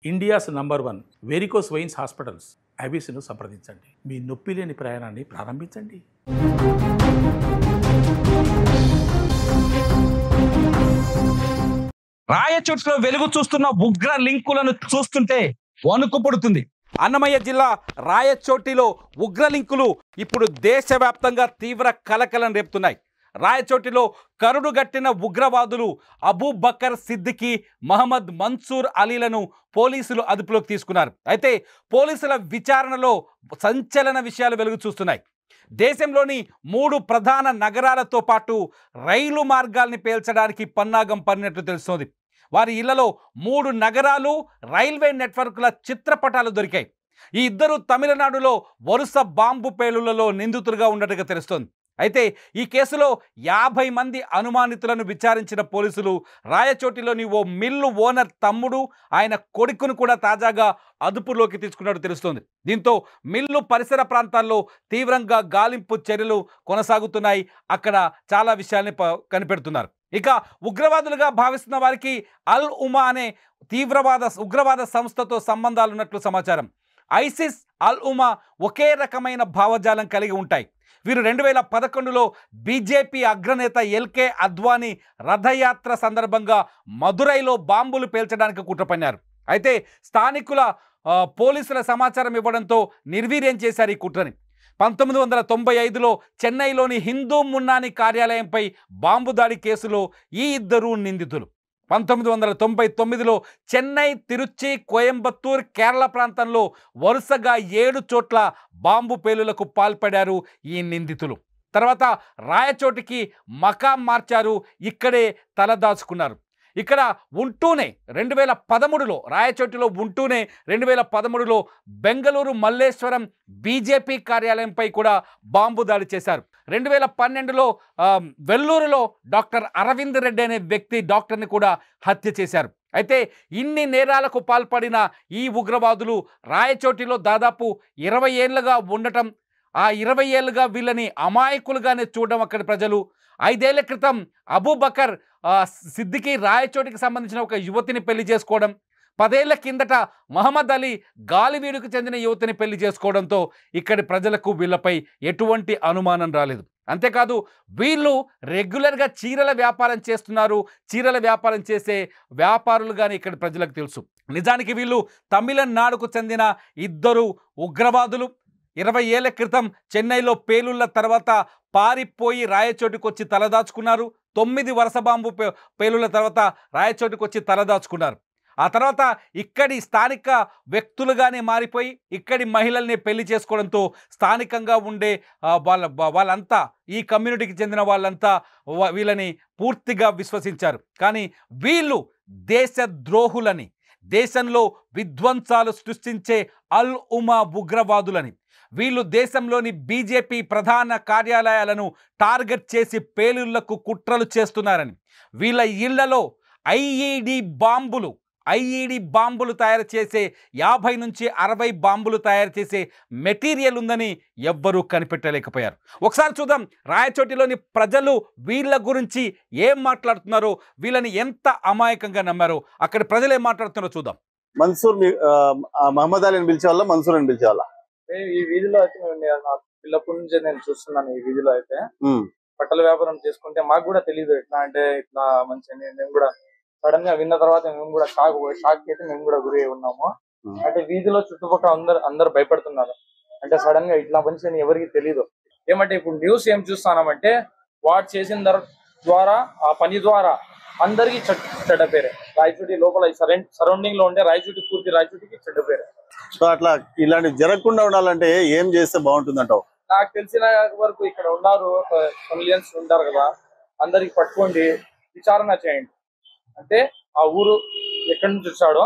India's number 1 varicose veins hospitals ఐబీసీను సంప్రదించండి. మీ నొప్పి లేని ప్రయాణాన్ని ప్రారంభించండి. రాయచోటిలో వెలుగు చూస్తున్న ఉగ్ర లింకులను చూస్తుంటే వణుకు పుడుతుంది. అన్నమయ్య జిల్లా రాయచోటిలో ఉగ్ర లింకులు ఇప్పుడు దేశవ్యాప్తంగా తీవ్ర కలకలం రేపుతున్నాయి. రాయచోటిలో కరుడుగట్టిన ఉగ్రవాదులు అబూ బకర్ సిద్దికి, మహమ్మద్ మన్సూర్ అలీలను పోలీసులు అదుపులోకి తీసుకున్నారు. అయితే పోలీసుల విచారణలో సంచలన విషయాలు వెలుగు చూస్తున్నాయి. దేశంలోని 3 ప్రధాన నగరాలతో పాటు రైలు మార్గాల్ని పేల్చడానికి పన్నాగం పడినట్లు తెలుస్తోంది. వారి ఇళ్లలో 3 నగరాలు, రైల్వే నెట్వర్క్ల చిత్రపటాలు దొరికాయి. ఈ ఇద్దరు తమిళనాడులో వరుస బాంబు పేలుళ్లలో నిందితులుగా ఉన్నట్టుగా తెలుస్తోంది. అయితే ఈ కేసులో 50 మంది అనుమానితులను విచారించిన పోలీసులు రాయచోటిలోని ఓ మిల్లు ఓనర్ తమ్ముడు, ఆయన కొడుకును కూడా తాజాగా అదుపులోకి తీసుకున్నట్టు తెలుస్తోంది. దీంతో మిల్లు పరిసర ప్రాంతాల్లో తీవ్రంగా గాలింపు చర్యలు కొనసాగుతున్నాయి. అక్కడ చాలా విషయాల్ని కనిపెడుతున్నారు. ఇక ఉగ్రవాదులుగా భావిస్తున్న వారికి అల్ ఉమా అనే ఉగ్రవాద సంస్థతో సంబంధాలున్నట్లు సమాచారం. ఐసిస్, అల్ ఉమా ఒకే రకమైన భావజాలం కలిగి ఉంటాయి. వీరు 2011లో బీజేపీ అగ్రనేత ఎల్కే అద్వానీ రథయాత్ర సందర్భంగా మదురైలో బాంబులు పేల్చడానికి కుట్రపన్నారు. అయితే స్థానికుల పోలీసుల సమాచారం ఇవ్వడంతో నిర్వీర్యం చేశారు ఈ కుట్రని. 1995లో చెన్నైలోని హిందూ మున్నాని కార్యాలయంపై బాంబు దాడి కేసులో ఈ ఇద్దరు నిందితులు. 1999లో చెన్నై, తిరుచి, కోయంబత్తూర్, కేరళ ప్రాంతంలో వరుసగా 7 చోట్ల బాంబు పేలులకు పాల్పడారు ఈ నిందితులు. తర్వాత రాయచోటికి మకాం మార్చారు, ఇక్కడే తలదాచుకున్నారు. ఇక్కడ ఉంటూనే 2013లో రాయచోటిలో ఉంటూనే 2013లో బెంగళూరు మల్లేశ్వరం బీజేపీ కార్యాలయంపై కూడా బాంబు దాడి చేశారు. 2012లో వెల్లూరులో డాక్టర్ అరవింద్ రెడ్డి అనే వ్యక్తి డాక్టర్ని కూడా హత్య చేశారు. అయితే ఇన్ని నేరాలకు పాల్పడిన ఈ ఉగ్రవాదులు రాయచోటిలో దాదాపు 20 ఏళ్లుగా ఉండటం, ఆ 20 ఏళ్ళుగా వీళ్ళని అమాయకులుగానే చూడడం అక్కడి ప్రజలు. 5 ఏళ్ల క్రితం అబూ బకర్ సిద్దికి రాయచోటికి సంబంధించిన ఒక యువతిని పెళ్లి చేసుకోవడం, 10 ఏళ్ల కిందట మహమ్మద్ అలీ గాలివీడుకు చెందిన యువతిని పెళ్లి చేసుకోవడంతో ఇక్కడి ప్రజలకు వీళ్ళపై ఎటువంటి అనుమానం రాలేదు. అంతేకాదు వీళ్ళు రెగ్యులర్గా చీరల వ్యాపారం చేస్తున్నారు, చీరల వ్యాపారం చేసే వ్యాపారులుగానే ఇక్కడి ప్రజలకు తెలుసు. నిజానికి వీళ్ళు తమిళనాడుకు చెందిన ఇద్దరు ఉగ్రవాదులు. 20 ఏళ్ల క్రితం చెన్నైలో పేలుళ్ల తర్వాత పారిపోయి రాయచోటికి వచ్చి తలదాచుకున్నారు. 9 వరుస బాంబు పేలుళ్ల తర్వాత రాయచోటికి వచ్చి తలదాచుకున్నారు. ఆ తర్వాత ఇక్కడి స్థానిక వ్యక్తులుగానే మారిపోయి ఇక్కడి మహిళల్ని పెళ్లి చేసుకోవడంతో స్థానికంగా ఉండే వాళ్ళంతా, ఈ కమ్యూనిటీకి చెందిన వాళ్ళంతా వీళ్ళని పూర్తిగా విశ్వసించారు. కానీ వీళ్ళు దేశద్రోహులని, దేశంలో విధ్వంసాలు సృష్టించే అల్ ఉమా ఉగ్రవాదులని, వీళ్ళు దేశంలోని బీజేపీ ప్రధాన కార్యాలయాలను టార్గెట్ చేసి పేలుళ్లకు కుట్రలు చేస్తున్నారని, వీళ్ళ ఇళ్లలో ఐఈడి బాంబులు తయారు చేసే 50 నుంచి 60 బాంబులు తయారు చేసే మెటీరియల్ ఉందని ఎవ్వరూ కనిపెట్టలేకపోయారు. ఒకసారి చూద్దాం రాయచోటిలోని ప్రజలు వీళ్ళ గురించి ఏం మాట్లాడుతున్నారో, వీళ్ళని ఎంత అమాయకంగా నమ్మారో, అక్కడ ప్రజలు ఏం మాట్లాడుతున్నారో చూద్దాం. మన్సూర్ మహమ్మద్ అలీని పిలిచేవాళ్ళ, మన్సూర్ అని పిలిచేవాళ్ళ? ఈ వీధిలో అయితే పిల్లప్పటి నుంచి నేను చూస్తున్నాను. ఈ వీధిలో అయితే బట్టల వ్యాపారం చేసుకుంటే మాకు కూడా తెలియదు ఎట్లా అంటే ఇట్లా మంచి. మేము కూడా సడన్ గా విన్న తర్వాత మేము కూడా షాక్ అయితే మేము కూడా గురి ఉన్నాము. అంటే వీధిలో చుట్టుపక్కల అందరు భయపడుతున్నారు. అంటే సడన్ గా ఇట్లా మంచి అని ఎవరికి తెలియదు. ఏమంటే ఇప్పుడు న్యూస్ ఏం చూస్తున్నామంటే వాడు చేసిన ద్వారా, ఆ పని ద్వారా అందరికి చెడ్డ పేరే. రాయచోటి లోపల సరౌండింగ్ లో ఉండే పూర్తి రాయచోటికి చెడ్డ పేరే. సో అట్లా ఇలాంటివి జరగకుండా ఉండాలంటే ఏం చేస్తే బాగుంటుంది అంటావు? నాకు తెలిసిన వరకు ఇక్కడ ఉన్నారు ఫెమిలియన్స్ ఉంటారు కదా, అందరికి పట్టుకోండి, విచారణ చేయండి. అంటే ఆ ఊరు ఎక్కడి నుంచి వచ్చాడో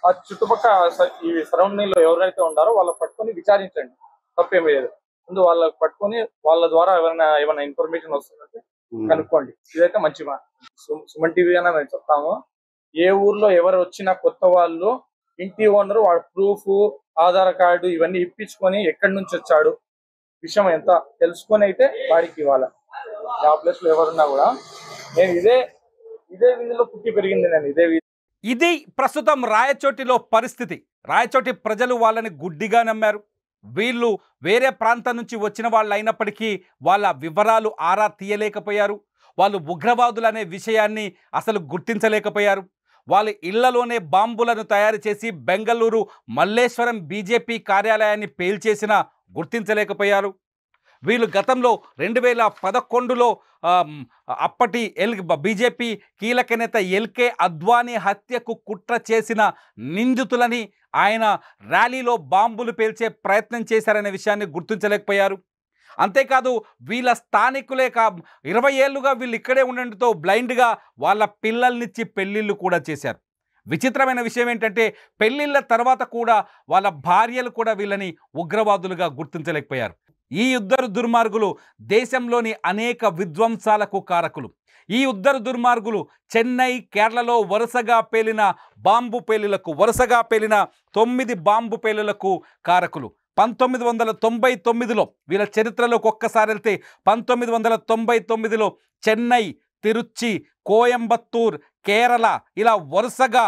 ఆ చుట్టుపక్కల ఈ సరౌండింగ్ లో ఎవరైతే ఉన్నారో వాళ్ళకి పట్టుకొని విచారించండి, తప్పేమీ లేదు. ముందు వాళ్ళకి పట్టుకొని వాళ్ళ ద్వారా ఏమైనా ఇన్ఫర్మేషన్ వస్తుందంటే కనుక్కోండి. ఇదైతే మంచి సుమన్ టీవీ అని మేము చెప్తాము. ఏ ఊర్లో ఎవరు వచ్చినా కొత్త వాళ్ళు, ఇంటి ఓనర్ వాడు ప్రూఫ్, ఆధార్ కార్డు ఇవన్నీ ఇప్పించుకొని ఎక్కడి నుంచి వచ్చాడు విషయం ఎంత తెలుసుకొని అయితే వాడికి ఇవ్వాలి. ఆ ప్లేస్ లో ఎవరున్నా కూడా నేను ఇదే వీధిలో పుట్టి పెరిగింది. నేను ఇదే వీధి. ఇది ప్రస్తుతం రాయచోటిలో పరిస్థితి. రాయచోటి ప్రజలు వాళ్ళని గుడ్డిగా నమ్మారు. వీళ్ళు వేరే ప్రాంతం నుంచి వచ్చిన వాళ్ళు అయినప్పటికీ వాళ్ళ వివరాలు ఆరా తీయలేకపోయారు. వాళ్ళు ఉగ్రవాదులు అనే విషయాన్ని అసలు గుర్తించలేకపోయారు. వాళ్ళ ఇళ్లలోనే బాంబులను తయారు చేసి బెంగళూరు మల్లేశ్వరం బీజేపీ కార్యాలయాన్ని పేల్చేసినా గుర్తించలేకపోయారు. వీళ్ళు గతంలో 2011లో అప్పటి బీజేపీ కీలక నేత ఎల్కే అద్వానీ హత్యకు కుట్ర చేసిన నిందితులని ఆయన ర్యాలీలో బాంబులు పేల్చే ప్రయత్నం చేశారనే విషయాన్ని గుర్తించలేకపోయారు. అంతేకాదు వీళ్ళ స్థానికులే 20 ఏళ్ళుగా వీళ్ళు ఇక్కడే ఉండడంతో బ్లైండ్గా వాళ్ళ పిల్లల్నిచ్చి పెళ్ళిళ్ళు కూడా చేశారు. విచిత్రమైన విషయం ఏంటంటే పెళ్ళిళ్ళ తర్వాత కూడా వాళ్ళ భార్యలు కూడా వీళ్ళని ఉగ్రవాదులుగా గుర్తించలేకపోయారు. ఈ ఇద్దరు దుర్మార్గులు దేశంలోని అనేక విధ్వంసాలకు కారకులు. ఈ ఇద్దరు దుర్మార్గులు చెన్నై, కేరళలో వరుసగా పేలిన 9 బాంబు పేలులకు కారకులు. 1999లో వీళ్ళ చరిత్రలోకి ఒక్కసారి వెళ్తే 1999లో చెన్నై, తిరుచి, కోయంబత్తూర్, కేరళ ఇలా వరుసగా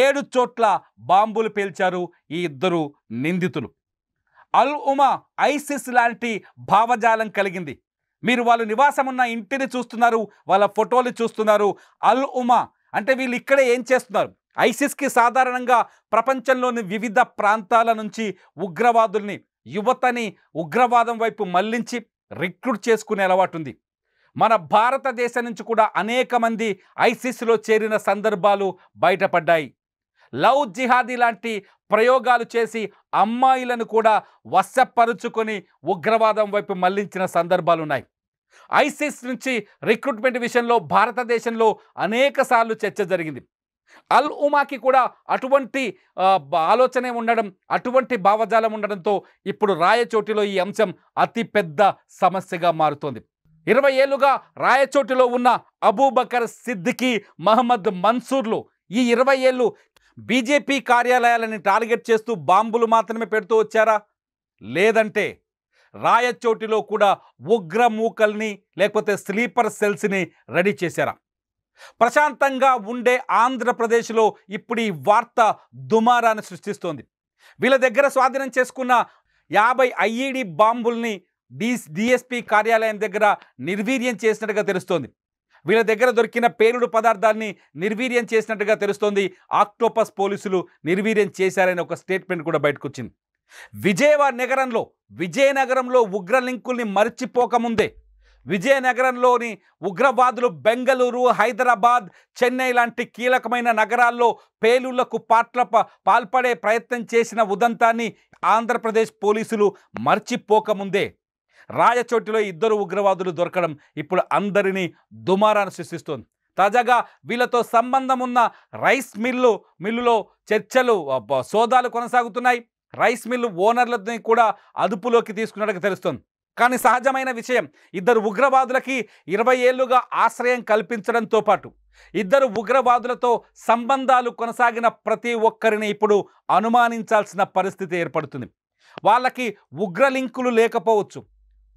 7 చోట్ల బాంబులు పేల్చారు ఈ ఇద్దరు నిందితులు. అల్ ఉమా ఐసిస్ లాంటి భావజాలం కలిగింది. మీరు వాళ్ళు నివాసం ఉన్న ఇంటిని చూస్తున్నారు, వాళ్ళ ఫోటోలు చూస్తున్నారు. అల్ ఉమా అంటే వీళ్ళు ఇక్కడే ఏం చేస్తున్నారు? ఐసిస్కి సాధారణంగా ప్రపంచంలోని వివిధ ప్రాంతాల నుంచి ఉగ్రవాదుల్ని, యువతని ఉగ్రవాదం వైపు మళ్లించి రిక్రూట్ చేసుకునే అలవాటు ఉంది. మన భారతదేశం నుంచి కూడా అనేక మంది ఐసిస్లో చేరిన సందర్భాలు బయటపడ్డాయి. లవ్ జిహాదీ లాంటి ప్రయోగాలు చేసి అమ్మాయిలను కూడా వశపరుచుకొని ఉగ్రవాదం వైపు మళ్లించిన సందర్భాలు ఉన్నాయి. ఐసిస్ నుంచి రిక్రూట్మెంట్ విషయంలో భారతదేశంలో అనేక సార్లు చర్చ జరిగింది. అల్ ఉమాకి కూడా అటువంటి ఆలోచనే ఉండడం, అటువంటి భావజాలం ఉండడంతో ఇప్పుడు రాయచోటిలో ఈ అంశం అతిపెద్ద సమస్యగా మారుతోంది. 20 ఏళ్లుగా రాయచోటిలో ఉన్న అబూబకర్ సిద్దికీ, మహమ్మద్ మన్సూర్లు ఈ 20 ఏళ్ళు బీజేపీ కార్యాలయాలని టార్గెట్ చేస్తూ బాంబులు మాత్రమే పెడుతూ వచ్చారా? లేదంటే రాయచోటిలో కూడా ఉగ్రమూకల్ని లేకపోతే స్లీపర్ సెల్స్ని రెడీ చేశారా? ప్రశాంతంగా ఉండే ఆంధ్రప్రదేశ్లో ఇప్పుడు ఈ వార్త దుమారాన్ని సృష్టిస్తోంది. వీళ్ళ దగ్గర స్వాధీనం చేసుకున్న 50 ఐఈడి బాంబుల్ని డిఎస్పీ కార్యాలయం దగ్గర నిర్వీర్యం చేసినట్టుగా తెలుస్తోంది. వీళ్ళ దగ్గర దొరికిన పేలుడు పదార్థాన్ని నిర్వీర్యం చేసినట్టుగా తెలుస్తోంది. ఆక్టోపస్ పోలీసులు నిర్వీర్యం చేశారని ఒక స్టేట్మెంట్ కూడా బయటకు వచ్చింది. విజయనగరంలో ఉగ్ర లింకుల్ని మర్చిపోకముందే విజయనగరంలోని ఉగ్రవాదులు బెంగళూరు, హైదరాబాద్, చెన్నై లాంటి కీలకమైన నగరాల్లో పేలుళ్లకు పాల్పడే ప్రయత్నం చేసిన ఉదంతాన్ని ఆంధ్రప్రదేశ్ పోలీసులు మర్చిపోకముందే రాయచోటిలో ఇద్దరు ఉగ్రవాదులు దొరకడం ఇప్పుడు అందరినీ దుమారాన్ని సృష్టిస్తోంది. తాజాగా వీళ్ళతో సంబంధం ఉన్న రైస్ మిల్లులో చర్చలు, సోదాలు కొనసాగుతున్నాయి. రైస్ మిల్లు ఓనర్లని కూడా అదుపులోకి తీసుకున్నట్టుగా తెలుస్తోంది. కానీ సహజమైన విషయం, ఇద్దరు ఉగ్రవాదులకి 20 ఏళ్లుగా ఆశ్రయం కల్పించడంతో పాటు ఇద్దరు ఉగ్రవాదులతో సంబంధాలు కొనసాగిన ప్రతి ఒక్కరిని ఇప్పుడు అనుమానించాల్సిన పరిస్థితి ఏర్పడుతుంది. వాళ్ళకి ఉగ్ర లింకులు లేకపోవచ్చు,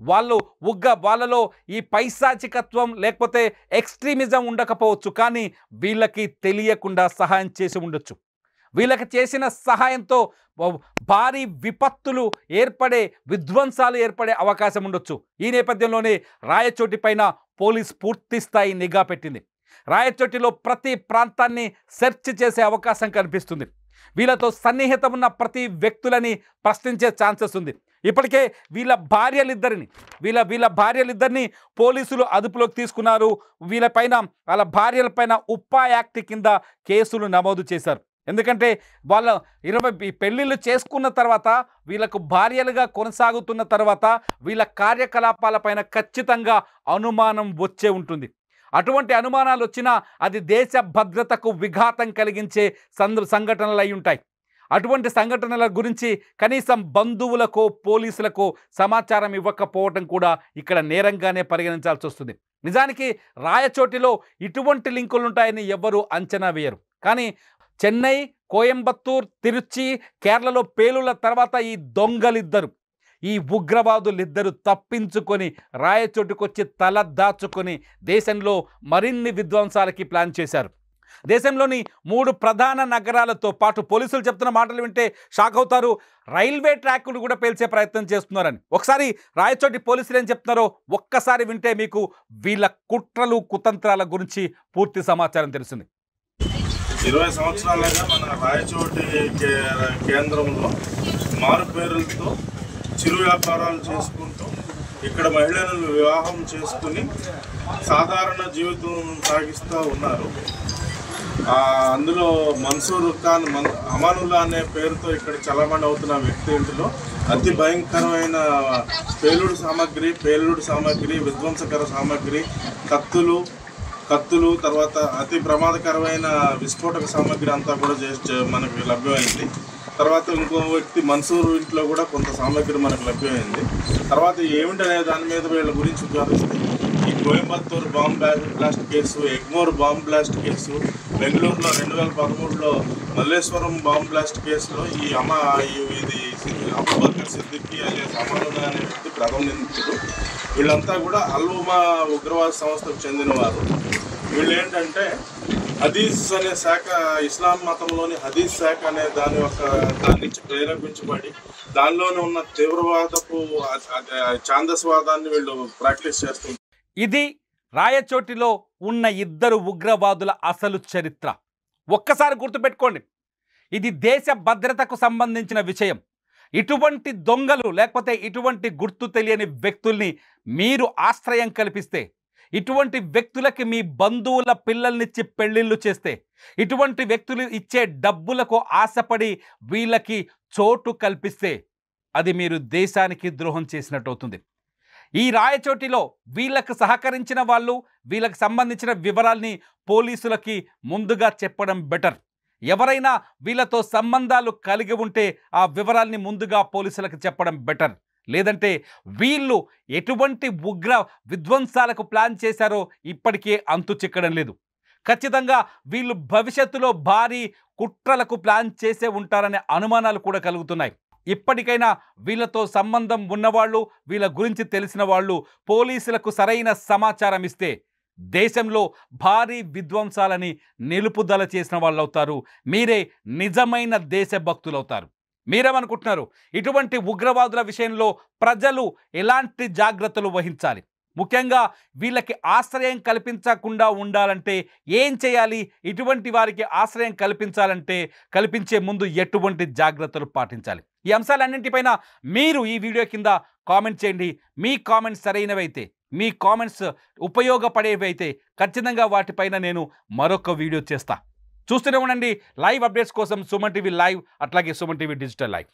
వాళ్ళలో ఈ పైశాచికత్వం లేకపోతే ఎక్స్ట్రీమిజం ఉండకపోవచ్చు, కానీ వీళ్ళకి తెలియకుండా సహాయం చేసి ఉండొచ్చు. వీళ్ళకి చేసిన సహాయంతో భారీ విపత్తులు విధ్వంసాలు ఏర్పడే అవకాశం ఉండొచ్చు. ఈ నేపథ్యంలోనే రాయచోటి పైన పోలీస్ పూర్తి స్థాయి నిఘా పెట్టింది. రాయచోటిలో ప్రతి ప్రాంతాన్ని సెర్చ్ చేసే అవకాశం కనిపిస్తుంది. వీళ్ళతో సన్నిహితం ఉన్న ప్రతి వ్యక్తులని ప్రశ్నించే ఛాన్సెస్ ఉంది. ఇప్పటికే వీళ్ళ భార్యలిద్దరిని పోలీసులు అదుపులోకి తీసుకున్నారు. వాళ్ళ భార్యలపైన ఉప్పా యాక్ట్ కింద కేసులు నమోదు చేశారు. ఎందుకంటే వాళ్ళ 20 పెళ్ళిళ్ళు చేసుకున్న తర్వాత, వీళ్ళకు భార్యలుగా కొనసాగుతున్న తర్వాత వీళ్ళ కార్యకలాపాలపైన ఖచ్చితంగా అనుమానం వచ్చే ఉంటుంది. అటువంటి అనుమానాలు వచ్చినా అది దేశ భద్రతకు విఘాతం కలిగించే సంఘటనలు అయి ఉంటాయి. అటువంటి సంఘటనల గురించి కనీసం బంధువులకో పోలీసులకో సమాచారం ఇవ్వకపోవడం కూడా ఇక్కడ నేరంగానే పరిగణించాల్సి వస్తుంది. నిజానికి రాయచోటిలో ఇటువంటి లింకులు ఉంటాయని ఎవ్వరూ అంచనా వేయరు. కానీ చెన్నై, కోయంబత్తూర్, తిరుచి, కేరళలో పేలుళ్ల తర్వాత ఈ ఉగ్రవాదులిద్దరు తప్పించుకొని రాయచోటుకొచ్చి తల దాచుకొని దేశంలో మరిన్ని విధ్వంసాలకి ప్లాన్ చేశారు. దేశంలోని 3 ప్రధాన నగరాలతో పాటు పోలీసులు చెప్తున్న మాటలు వింటే షాక్ అవుతారు. రైల్వే ట్రాక్ను కూడా పేల్చే ప్రయత్నం చేస్తున్నారని. ఒకసారి రాయచోటి పోలీసులు ఏం చెప్తున్నారో ఒక్కసారి వింటే మీకు వీళ్ళ కుట్రలు కుతంత్రాల గురించి పూర్తి సమాచారం తెలుస్తుంది. 20 సంవత్సరాలుగా మన రాయచోటి కేంద్రంలో మారు పేరులతో చిరు వ్యాపారాలు చేసుకుంటూ ఇక్కడ మహిళలను వివాహం చేసుకుని సాధారణ జీవితం సాగిస్తూ ఉన్నారు. అందులో మన్సూర్ ఖాన్ అమానుల్లా అనే పేరుతో ఇక్కడ చలామణి అవుతున్న వ్యక్తి ఇంటిలో అతి భయంకరమైన పేలుడు సామాగ్రి, విధ్వంసకర సామాగ్రి, కత్తులు తర్వాత అతి ప్రమాదకరమైన విస్ఫోటక సామాగ్రి అంతా కూడా మనకు లభ్యమైంది. తర్వాత ఇంకో వ్యక్తి మన్సూర్ ఇంట్లో కూడా కొంత సామాగ్రి మనకు లభ్యమైంది. తర్వాత ఏమిటనే దాని మీద వీళ్ళ గురించి విచారిస్తే ఈ Coimbatore bomb blast case, Egmore bomb blast case, బెంగళూరులో 2013లో మల్లేశ్వరం బాంబ్ బ్లాస్ట్ కేసులో ఇది అబూబకర్ సిద్దికీ అలియాస్ అమానుల్లా అనే వ్యక్తి ప్రథమ నిందితుడు. వీళ్ళంతా కూడా అల్-ఉమా ఉగ్రవాద సంస్థకు చెందినవారు. వీళ్ళు ఏంటంటే హదీస్ అనే శాఖ, ఇస్లాం మతంలోని హదీస్ శాఖ అనే దాని నుంచి ప్రేరేపించబడి దానిలోనే ఉన్న తీవ్రవాదపు ఛాందస్వాదాన్ని వీళ్ళు ప్రాక్టీస్ చేస్తుంటారు. ఇది రాయచోటిలో ఉన్న 2 ఉగ్రవాదుల అసలు చరిత్ర. ఒక్కసారి గుర్తుపెట్టుకోండి, ఇది దేశ భద్రతకు సంబంధించిన విషయం. ఇటువంటి దొంగలు లేకపోతే ఇటువంటి గుర్తు తెలియని వ్యక్తుల్ని మీరు ఆశ్రయం కల్పిస్తే, ఇటువంటి వ్యక్తులకి మీ బంధువుల పిల్లల్నిచ్చి పెళ్లిళ్ళు చేస్తే, ఇటువంటి వ్యక్తులు ఇచ్చే డబ్బులకు ఆశపడి వీళ్ళకి చోటు కల్పిస్తే అది మీరు దేశానికి ద్రోహం చేసినట్టు అవుతుంది. ఈ రాయచోటిలో వీళ్ళకు సహకరించిన వాళ్ళు, వీళ్ళకి సంబంధించిన వివరాల్ని పోలీసులకి ముందుగా చెప్పడం బెటర్. ఎవరైనా వీళ్ళతో సంబంధాలు కలిగి ఉంటే ఆ వివరాల్ని ముందుగా పోలీసులకు చెప్పడం బెటర్. లేదంటే వీళ్ళు ఎటువంటి ఉగ్ర విధ్వంసాలకు ప్లాన్ చేశారో ఇప్పటికే అంతు చిక్కడం లేదు. ఖచ్చితంగా వీళ్ళు భవిష్యత్తులో భారీ కుట్రలకు ప్లాన్ చేసే ఉంటారనే అనుమానాలు కూడా కలుగుతున్నాయి. ఇప్పటికైనా వీళ్ళతో సంబంధం ఉన్నవాళ్ళు, వీళ్ళ గురించి తెలిసిన వాళ్ళు పోలీసులకు సరైన సమాచారం ఇస్తే దేశంలో భారీ విధ్వంసాలని నిలుపుదల చేసిన వాళ్ళు అవుతారు. మీరే నిజమైన దేశభక్తులవుతారు. మీరేమనుకుంటున్నారు? ఇటువంటి ఉగ్రవాదుల విషయంలో ప్రజలు ఎలాంటి జాగ్రత్తలు వహించాలి? ముఖ్యంగా వీళ్ళకి ఆశ్రయం కల్పించకుండా ఉండాలంటే ఏం చేయాలి? ఇటువంటి వారికి ఆశ్రయం కల్పించే ముందు ఎటువంటి జాగ్రత్తలు పాటించాలి? ఈ అంశాలన్నింటిపైన మీరు ఈ వీడియో కింద కామెంట్ చేయండి. మీ కామెంట్స్ సరైనవైతే, మీ కామెంట్స్ ఉపయోగపడేవి అయితే ఖచ్చితంగా వాటిపైన నేను మరొక వీడియో చేస్తా. చూస్తూనే ఉండండి లైవ్ అప్డేట్స్ కోసం సుమన్ టీవీ లైవ్, అట్లాగే సుమన్ టీవీ డిజిటల్ లైవ్.